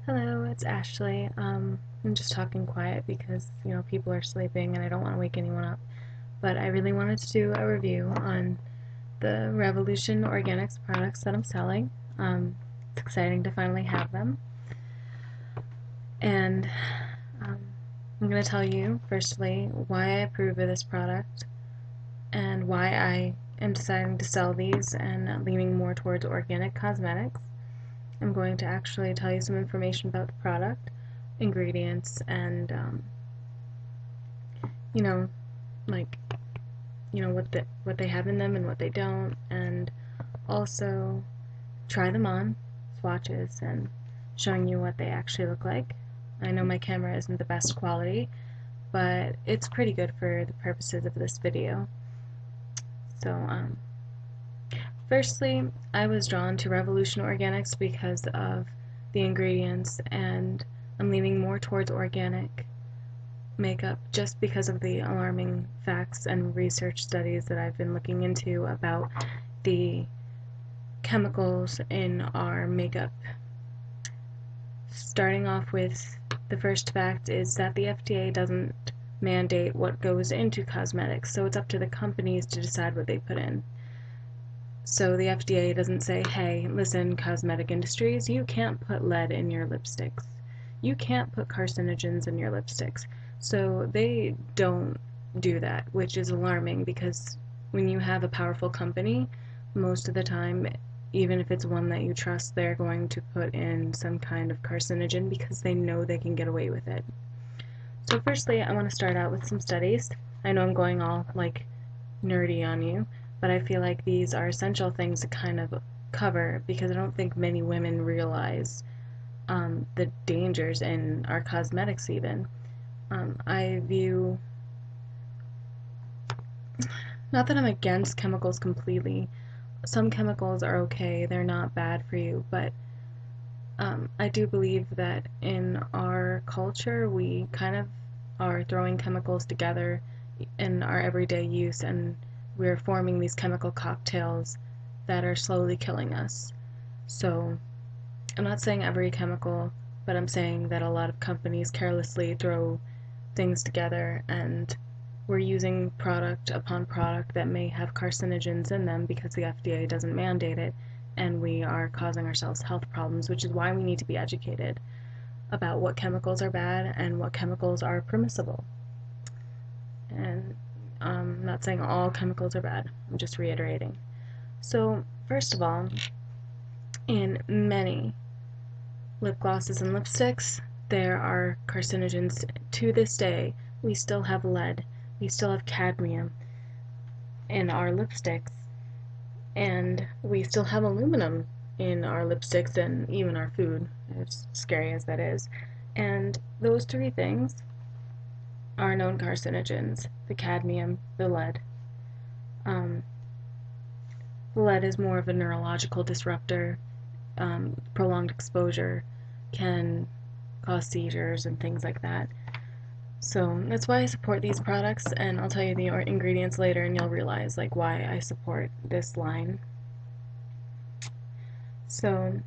Hello, it's Ashley. I'm just talking quiet because, people are sleeping and I don't want to wake anyone up. But I really wanted to do a review on the Revolution Organics products that I'm selling. It's exciting to finally have them. And um, I'm going to tell you, firstly, why I approve of this product and why I am deciding to sell these and leaning more towards organic cosmetics. I'm going to actually tell you some information about the product, ingredients, and you know, like what they have in them and what they don't, and also try them on swatches and showing you what they actually look like. I know my camera isn't the best quality, but it's pretty good for the purposes of this video. So firstly, I was drawn to Revolution Organics because of the ingredients, and I'm leaning more towards organic makeup just because of the alarming facts and research studies that I've been looking into about the chemicals in our makeup. Starting off with the first fact is that the FDA doesn't mandate what goes into cosmetics, so it's up to the companies to decide what they put in. So the FDA doesn't say, hey, listen, cosmetic industries, you can't put lead in your lipsticks. You can't put carcinogens in your lipsticks. So they don't do that, which is alarming because when you have a powerful company, most of the time, even if it's one that you trust, they're going to put in some kind of carcinogen because they know they can get away with it. So firstly, I want to start out with some studies. I know I'm going all nerdy on you, but I feel like these are essential things to kind of cover because I don't think many women realize the dangers in our cosmetics even. I view, not that I'm against chemicals completely, some chemicals are okay, they're not bad for you, but I do believe that in our culture we kind of are throwing chemicals together in our everyday use, and we're forming these chemical cocktails that are slowly killing us. So I'm not saying every chemical, but I'm saying that a lot of companies carelessly throw things together, and we're using product upon product that may have carcinogens in them because the FDA doesn't mandate it, and we are causing ourselves health problems, which is why we need to be educated about what chemicals are bad and what chemicals are permissible. And I'm not saying all chemicals are bad, I'm just reiterating. So, first of all, in many lip glosses and lipsticks, there are carcinogens. To this day, we still have lead, we still have cadmium in our lipsticks, and we still have aluminum in our lipsticks and even our food, as scary as that is. And those three things are known carcinogens: the cadmium, the lead. Um, the lead is more of a neurological disruptor. Prolonged exposure can cause seizures and things like that. So that's why I support these products, and I'll tell you the ingredients later and you'll realize why I support this line. So,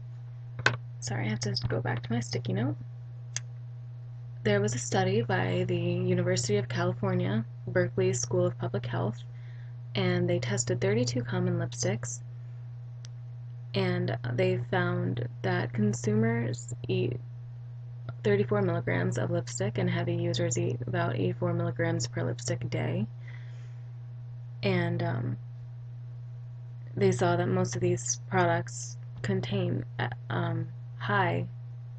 sorry, I have to go back to my sticky note. There was a study by the University of California, Berkeley School of Public Health, and they tested 32 common lipsticks, and they found that consumers eat 34 milligrams of lipstick, and heavy users eat about 84 milligrams per lipstick a day. And they saw that most of these products contain high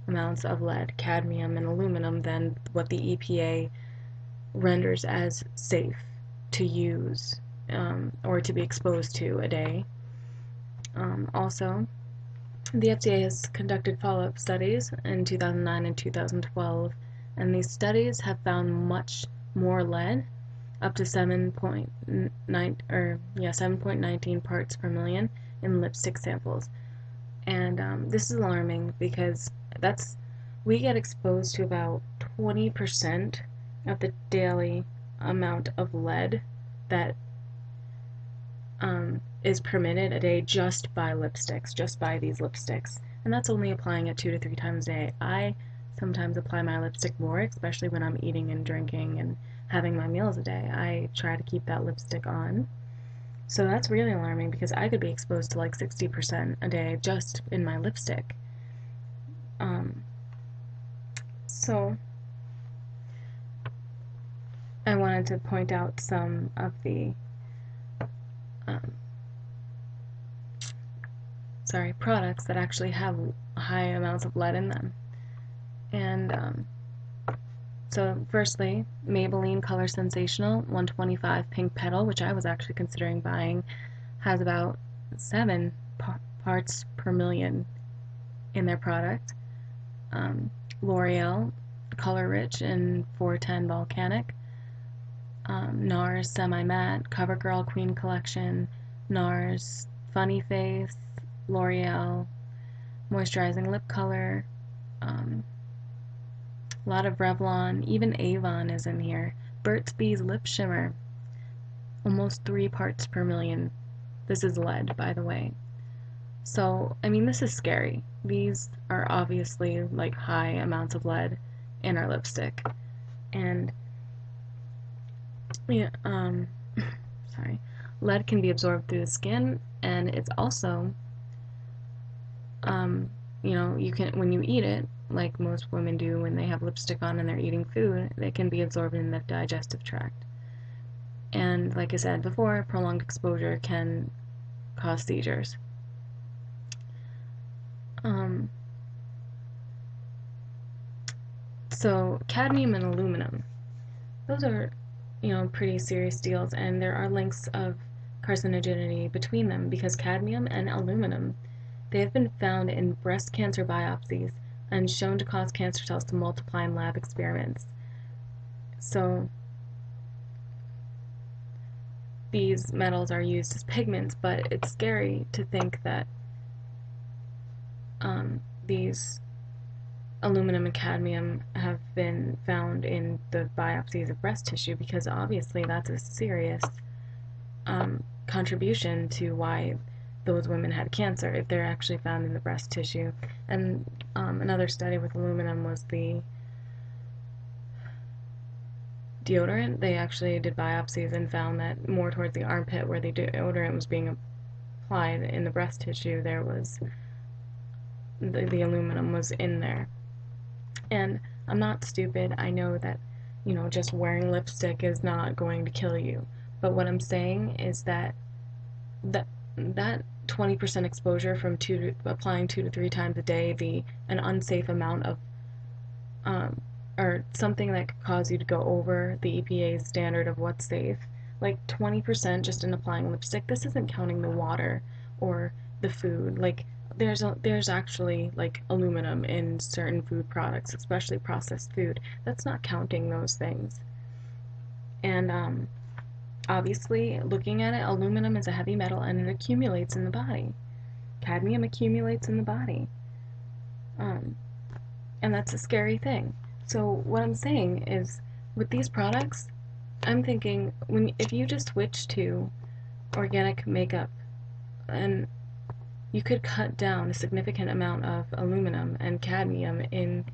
amounts of lead, cadmium, and aluminum than what the EPA renders as safe to use or to be exposed to a day. Also, the FDA has conducted follow-up studies in 2009 and 2012, and these studies have found much more lead, up to 7.19 parts per million in lipstick samples. And this is alarming because we get exposed to about 20% of the daily amount of lead that is permitted a day just by lipsticks, just by these lipsticks. and that's only applying it 2 to 3 times a day. I sometimes apply my lipstick more, especially when I'm eating and drinking and having my meals a day. I try to keep that lipstick on. So that's really alarming because I could be exposed to like 60% a day just in my lipstick. Um, so I wanted to point out some of the um, products that actually have high amounts of lead in them. And so firstly, Maybelline Color Sensational 125 Pink Petal, which I was actually considering buying, has about 7 parts per million in their product. L'Oreal Color Rich and 410 Volcanic, NARS Semi Matte, CoverGirl Queen Collection, NARS Funny Face, L'Oreal Moisturizing Lip Color, a lot of Revlon, even Avon is in here. Burt's Bees Lip Shimmer, almost 3 parts per million. This is lead, by the way. So, I mean, this is scary. These are obviously like high amounts of lead in our lipstick. And, yeah, sorry. Lead can be absorbed through the skin, and it's also, you know, you can, when you eat it, like most women do when they have lipstick on and they're eating food, it can be absorbed in the digestive tract. And like I said before, prolonged exposure can cause seizures. So cadmium and aluminum, those are, you know, pretty serious deals, and there are links of carcinogenity between them because cadmium and aluminum, they have been found in breast cancer biopsies and shown to cause cancer cells to multiply in lab experiments. So these metals are used as pigments, but it's scary to think that these aluminum and cadmium have been found in the biopsies of breast tissue because obviously that's a serious contribution to why those women had cancer if they're actually found in the breast tissue. And another study with aluminum was the deodorant. They actually did biopsies and found that more towards the armpit where the deodorant was being applied in the breast tissue, there was the aluminum was in there. And I'm not stupid. I know that, you know, just wearing lipstick is not going to kill you. But what I'm saying is that that 20% exposure from applying 2 to 3 times a day, an unsafe amount of or something that could cause you to go over the EPA's standard of what's safe, like 20% just in applying lipstick. This isn't counting the water or the food. Like there's actually like aluminum in certain food products, especially processed food. That's not counting those things. And obviously, looking at it, aluminum is a heavy metal and it accumulates in the body. Cadmium accumulates in the body. And that's a scary thing. So what I'm saying is, with these products, I'm thinking if you just switch to organic makeup, and you could cut down a significant amount of aluminum and cadmium in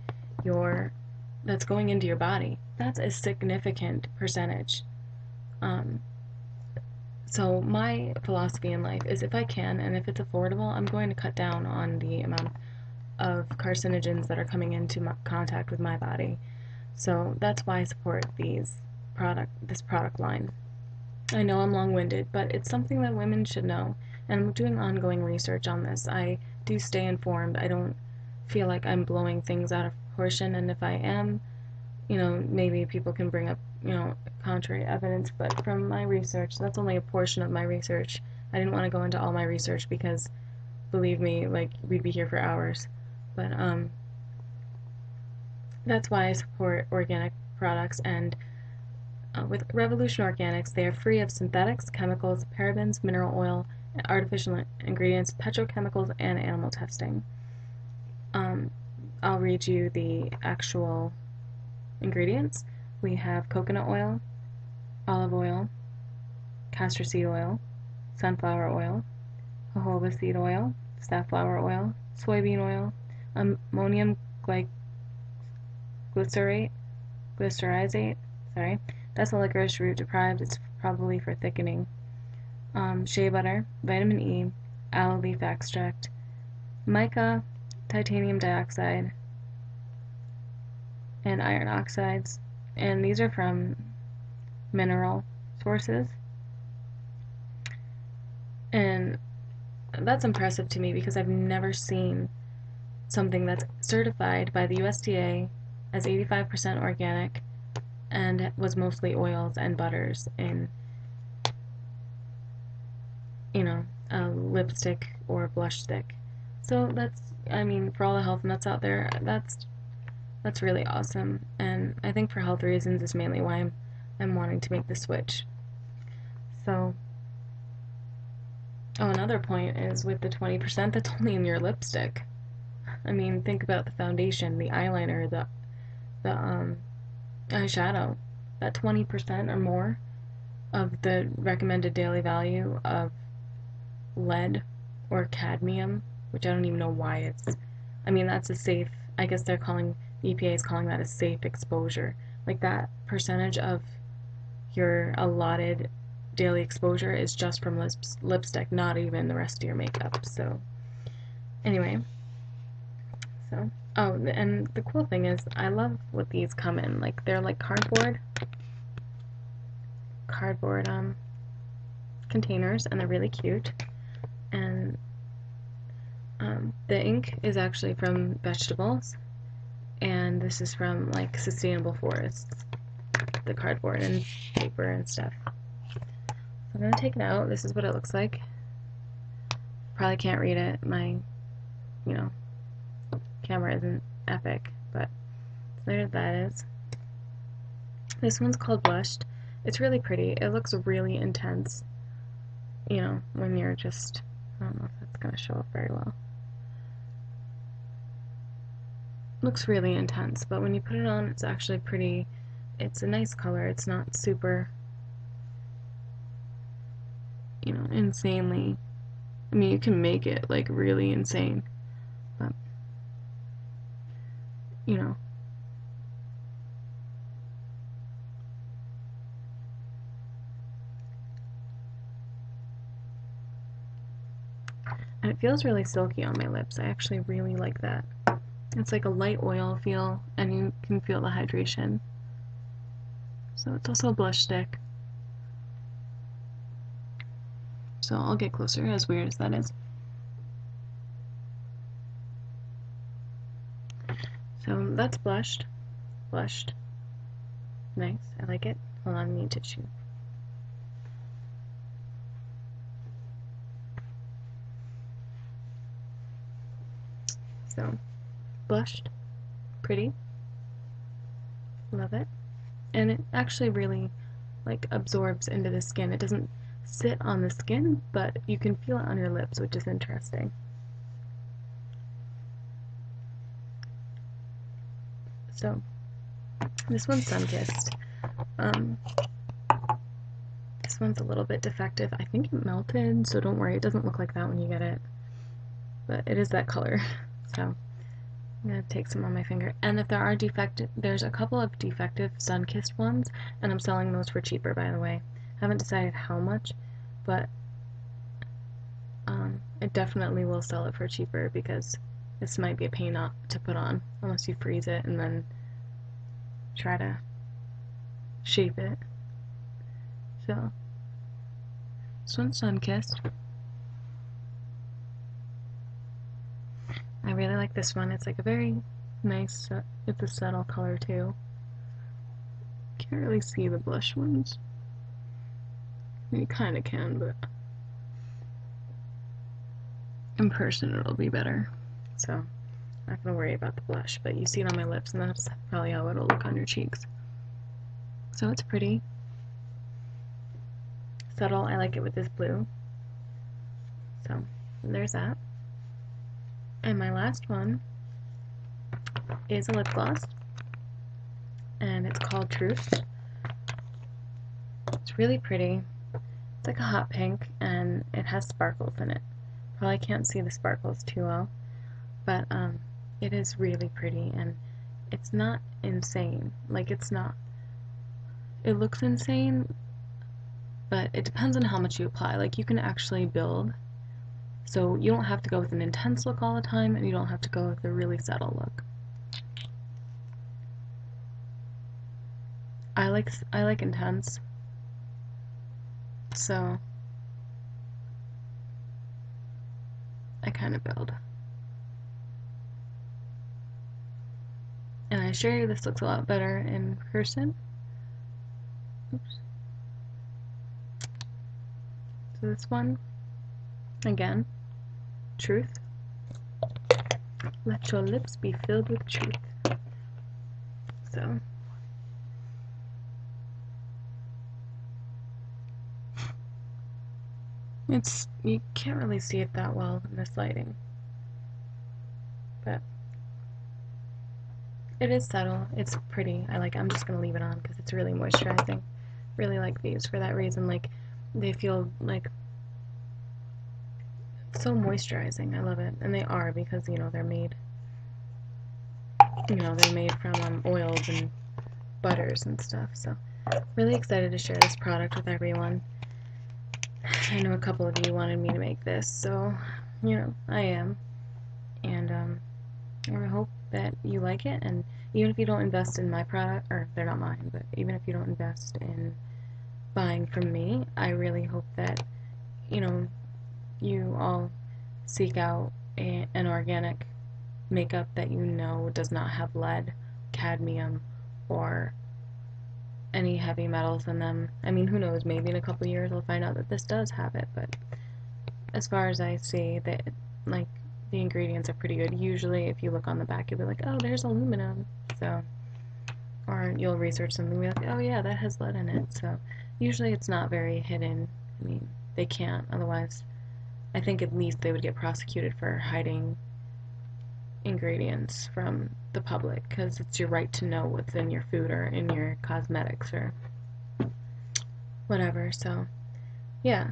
that's going into your body. That's a significant percentage. So my philosophy in life is if I can and if it's affordable, I'm going to cut down on the amount of carcinogens that are coming into contact with my body. So that's why I support this product line. I know I'm long-winded, but it's something that women should know, and I'm doing ongoing research on this. I do stay informed. I don't feel like I'm blowing things out of proportion, and if I am, you know, maybe people can bring up, you know, contrary evidence, but from my research, that's only a portion of my research. I didn't want to go into all my research because, believe me, like, we'd be here for hours. But that's why I support organic products, and with Revolution Organics, they are free of synthetics, chemicals, parabens, mineral oil, artificial ingredients, petrochemicals, and animal testing. I'll read you the actual ingredients. We have coconut oil, olive oil, castor seed oil, sunflower oil, jojoba seed oil, safflower oil, soybean oil, ammonium glycerate, glycerizate, sorry, that's a licorice root deprived, it's probably for thickening. Shea butter, vitamin E, aloe leaf extract, mica, titanium dioxide, and iron oxides. And these are from mineral sources. And that's impressive to me because I've never seen something that's certified by the USDA as 85% organic and was mostly oils and butters in, you know, a lipstick or blush stick. So that's, I mean, for all the health nuts out there, that's really awesome. And I think for health reasons is mainly why I'm wanting to make the switch. So, oh, another point is with the 20%, that's only in your lipstick. I mean, think about the foundation, the eyeliner, the eyeshadow. That 20% or more of the recommended daily value of lead or cadmium, which I don't even know why it's, I mean, that's a safe, I guess they're calling, the EPA is calling that a safe exposure. Like that percentage of your allotted daily exposure is just from lipstick, not even the rest of your makeup. So anyway, so, oh, and the cool thing is I love what these come in. Like they're like cardboard containers, and they're really cute. And the ink is actually from vegetables, and this is from like sustainable forests, the cardboard and paper and stuff. So I'm gonna take it out. This is what it looks like. Probably can't read it. My, you know, camera isn't epic, but there that is. This one's called Blushed. It's really pretty. It looks really intense, you know, when you're just, I don't know if that's gonna show up very well. Looks really intense, but when you put it on, it's actually pretty, it's a nice color. It's not super, you know, insanely, I mean, you can make it like really insane, but, you know, and it feels really silky on my lips. I actually really like that. It's like a light oil feel, and you can feel the hydration. So it's also a blush stick. So I'll get closer, as weird as that is. So that's blushed. Blushed. Nice, I like it. Hold on, I need tissue. So, blushed. Pretty. Love it. And it actually really like absorbs into the skin. It doesn't sit on the skin, but you can feel it on your lips, which is interesting. So this one's Sunkissed. This one's a little bit defective. I think it melted, so don't worry, it doesn't look like that when you get it, but it is that color. So I'm gonna take some on my finger, and if there are defective, there's a couple of defective Sunkissed ones, and I'm selling those for cheaper, by the way. Haven't decided how much, but I definitely will sell it for cheaper because this might be a pain not to put on unless you freeze it and then try to shape it. So this one's Sunkissed. I really like this one. It's like a very nice, it's a subtle color too. Can't really see the blush ones. You kind of can, but in person it'll be better. So I'm not gonna worry about the blush, but you see it on my lips, and that's probably how it'll look on your cheeks. So it's pretty subtle. I like it with this blue. So there's that. And my last one is a lip gloss, and it's called Truth. It's really pretty. It's like a hot pink, and it has sparkles in it. Probably can't see the sparkles too well, But it is really pretty, and it's not insane. Like, it's not, it looks insane, but it depends on how much you apply. Like, you can actually build, so you don't have to go with an intense look all the time, and you don't have to go with a really subtle look. I like intense, so I kind of build. And I assure you this looks a lot better in person. Oops. So this one, again, truth. Let your lips be filled with truth. So, you can't really see it that well in this lighting, but it is subtle. It's pretty. I'm just gonna leave it on because it's really moisturizing. Really like these for that reason. Like, they feel like so moisturizing. I love it, and they are, because they're made. They're made from oils and butters and stuff. So, really excited to share this product with everyone. I know a couple of you wanted me to make this, so I am, and I hope that you like it. And even if you don't invest in my product, or they're not mine, but even if you don't invest in buying from me, I really hope that you all seek out an organic makeup that does not have lead, cadmium, or any heavy metals in them. I mean, who knows, maybe in a couple years we'll find out that this does have it, but as far as I see, that, like, the ingredients are pretty good. Usually if you look on the back, you'll be like, oh, there's aluminum, so, or you'll research something and be like, oh yeah, that has lead in it. So usually it's not very hidden. I mean, they can't, otherwise I think at least they would get prosecuted for hiding ingredients from the public, because it's your right to know what's in your food or in your cosmetics or whatever. So yeah,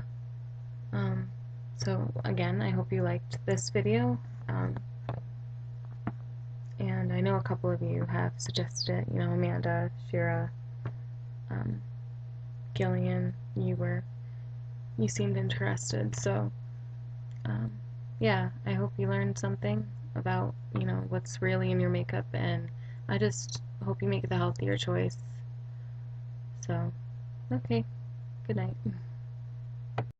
so again, I hope you liked this video, and I know a couple of you have suggested it. Amanda, Shira, Gillian, you seemed interested. So yeah, I hope you learned something about what's really in your makeup, and I just hope you make the healthier choice. So okay, good night.